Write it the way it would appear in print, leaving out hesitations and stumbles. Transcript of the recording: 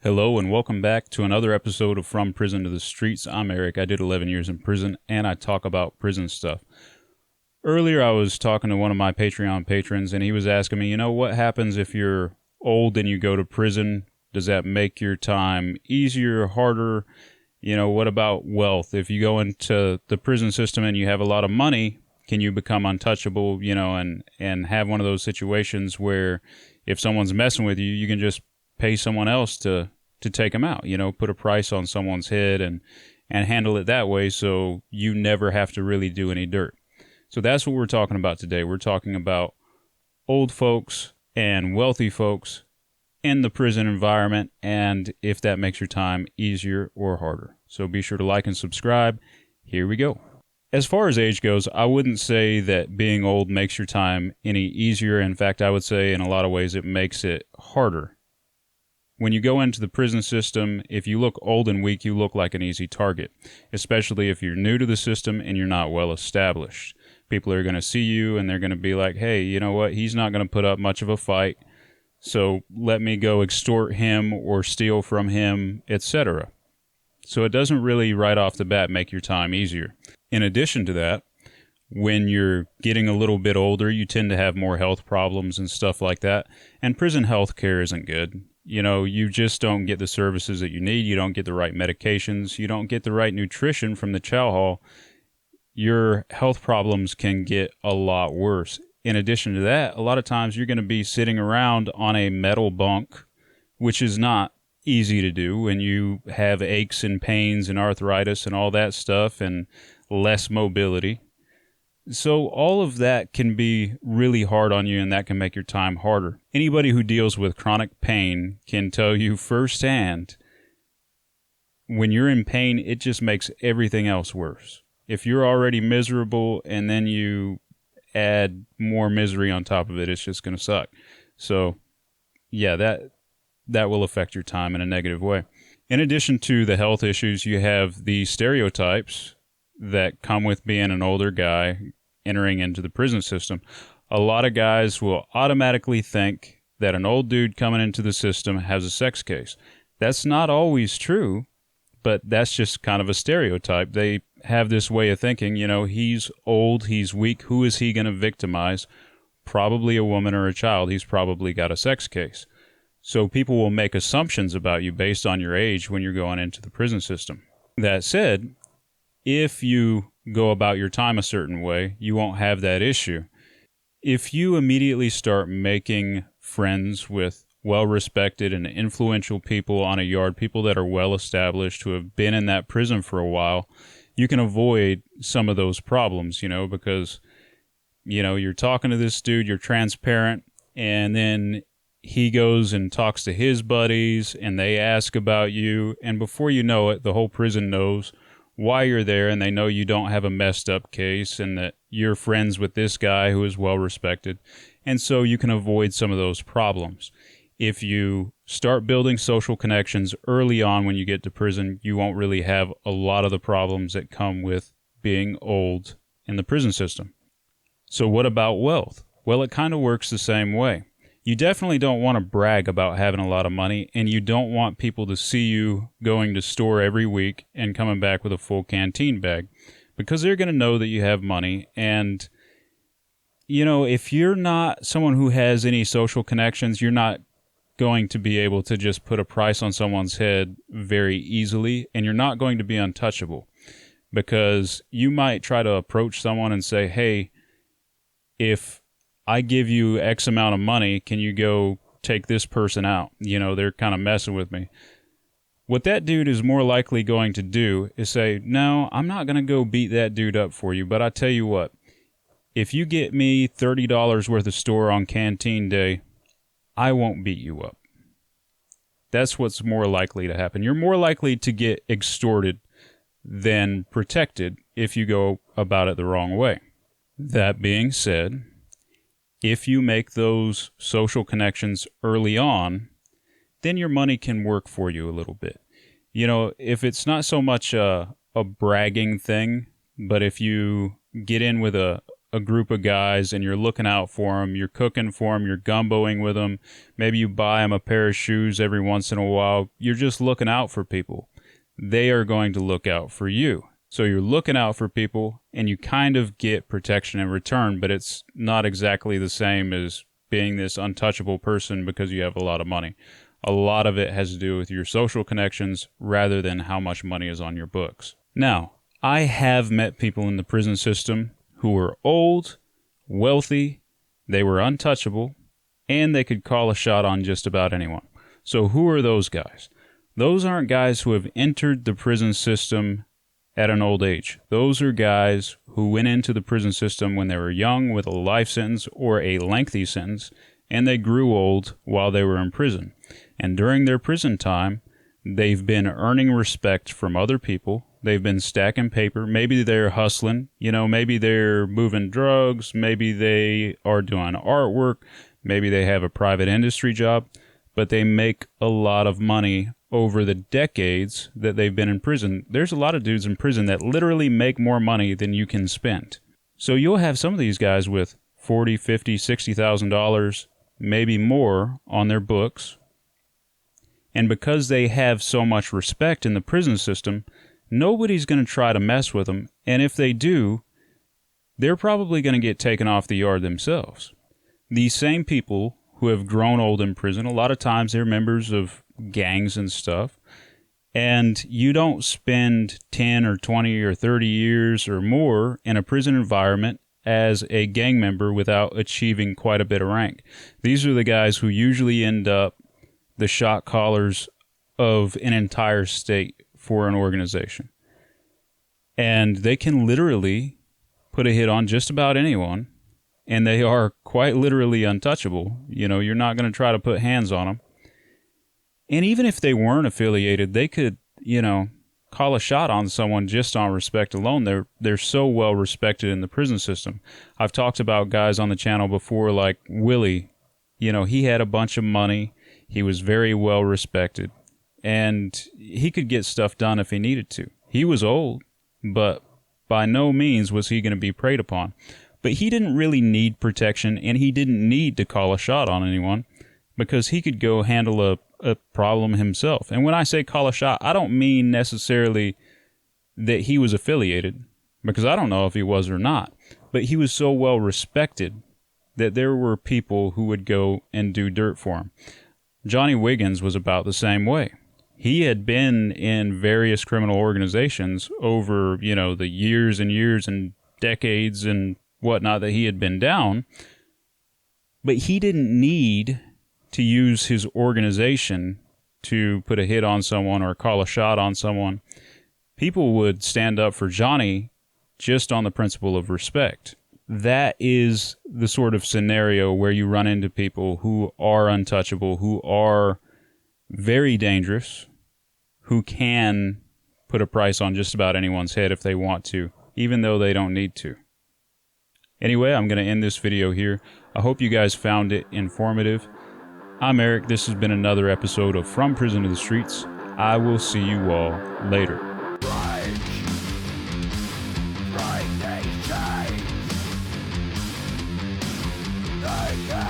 Hello and welcome back to another episode of From Prison to the Streets. I'm Eric. I did 11 years in prison and I talk about prison stuff. Earlier I was talking to one of my Patreon patrons and he was asking me, what happens if you're old and you go to prison? Does that make your time easier, harder? What about wealth? If you go into the prison system and you have a lot of money, can you become untouchable, and have one of those situations where if someone's messing with you, you can just pay someone else to take them out, put a price on someone's head and handle it that way so you never have to really do any dirt. So that's what we're talking about today. We're talking about old folks and wealthy folks in the prison environment and if that makes your time easier or harder. So be sure to like and subscribe. Here we go. As far as age goes, I wouldn't say that being old makes your time any easier. In fact, I would say in a lot of ways it makes it harder. When you go into the prison system, if you look old and weak, you look like an easy target, especially if you're new to the system and you're not well established. People are going to see you and they're going to be like, hey, you know what? He's not going to put up much of a fight, so let me go extort him or steal from him, etc. So it doesn't really right off the bat make your time easier. In addition to that, when you're getting a little bit older, you tend to have more health problems and stuff like that, and prison health care isn't good. You just don't get the services that you need. You don't get the right medications. You don't get the right nutrition from the chow hall. Your health problems can get a lot worse. In addition to that, a lot of times you're going to be sitting around on a metal bunk, which is not easy to do when you have aches and pains and arthritis and all that stuff and less mobility. So all of that can be really hard on you, and that can make your time harder. Anybody who deals with chronic pain can tell you firsthand, when you're in pain, it just makes everything else worse. If you're already miserable and then you add more misery on top of it, it's just going to suck. So, yeah, that will affect your time in a negative way. In addition to the health issues, you have the stereotypes that come with being an older guy entering into the prison system. A lot of guys will automatically think that an old dude coming into the system has a sex case. That's not always true, but that's just kind of a stereotype. They have this way of thinking, he's old, he's weak, who is he going to victimize? Probably a woman or a child. He's probably got a sex case. So people will make assumptions about you based on your age when you're going into the prison system. That said, if you go about your time a certain way, you won't have that issue. If you immediately start making friends with well-respected and influential people on a yard, people that are well-established, who have been in that prison for a while, you can avoid some of those problems, because, you're talking to this dude, you're transparent, and then he goes and talks to his buddies, and they ask about you, and before you know it, the whole prison knows why you're there, and they know you don't have a messed up case and that you're friends with this guy who is well respected. And so you can avoid some of those problems. If you start building social connections early on when you get to prison, you won't really have a lot of the problems that come with being old in the prison system. So what about wealth? Well, it kind of works the same way. You definitely don't want to brag about having a lot of money, and you don't want people to see you going to store every week and coming back with a full canteen bag, because they're going to know that you have money. And, if you're not someone who has any social connections, you're not going to be able to just put a price on someone's head very easily, and you're not going to be untouchable, because you might try to approach someone and say, hey, if I give you X amount of money, can you go take this person out? They're kind of messing with me. What that dude is more likely going to do is say, no, I'm not going to go beat that dude up for you, but I tell you what, if you get me $30 worth of store on canteen day, I won't beat you up. That's what's more likely to happen. You're more likely to get extorted than protected if you go about it the wrong way. That being said, if you make those social connections early on, then your money can work for you a little bit. If it's not so much a bragging thing, but if you get in with a a group of guys and you're looking out for them, you're cooking for them, you're gumboing with them, maybe you buy them a pair of shoes every once in a while, you're just looking out for people. They are going to look out for you. So you're looking out for people and you kind of get protection in return, but it's not exactly the same as being this untouchable person because you have a lot of money. A lot of it has to do with your social connections rather than how much money is on your books. Now, I have met people in the prison system who were old, wealthy, they were untouchable, and they could call a shot on just about anyone. So who are those guys? Those aren't guys who have entered the prison system at an old age. Those are guys who went into the prison system when they were young with a life sentence or a lengthy sentence, and they grew old while they were in prison. And during their prison time, they've been earning respect from other people. They've been stacking paper. Maybe they're hustling. Maybe they're moving drugs. Maybe they are doing artwork. Maybe they have a private industry job. But they make a lot of money over the decades that they've been in prison. There's a lot of dudes in prison that literally make more money than you can spend. So you'll have some of these guys with $40,000, $50,000, $60,000, maybe more on their books. And because they have so much respect in the prison system, nobody's going to try to mess with them. And if they do, they're probably going to get taken off the yard themselves. These same people who have grown old in prison, a lot of times they're members of gangs and stuff. And you don't spend 10 or 20 or 30 years or more in a prison environment as a gang member without achieving quite a bit of rank. These are the guys who usually end up the shot callers of an entire state for an organization. And they can literally put a hit on just about anyone, and they are quite literally untouchable. You're not going to try to put hands on them. And even if they weren't affiliated, they could, call a shot on someone just on respect alone. They're so well respected in the prison system. I've talked about guys on the channel before like Willie. He had a bunch of money. He was very well respected. And he could get stuff done if he needed to. He was old, but by no means was he going to be preyed upon. But he didn't really need protection, and he didn't need to call a shot on anyone because he could go handle a problem himself. And when I say call a shot, I don't mean necessarily that he was affiliated, because I don't know if he was or not. But he was so well respected that there were people who would go and do dirt for him. Johnny Wiggins was about the same way. He had been in various criminal organizations over, the years and years and decades and whatnot that he had been down, but he didn't need to use his organization to put a hit on someone or call a shot on someone. People would stand up for Johnny just on the principle of respect. That is the sort of scenario where you run into people who are untouchable, who are very dangerous, who can put a price on just about anyone's head if they want to, even though they don't need to. Anyway, I'm going to end this video here. I hope you guys found it informative. I'm Eric. This has been another episode of From Prison to the Streets. I will see you all later. They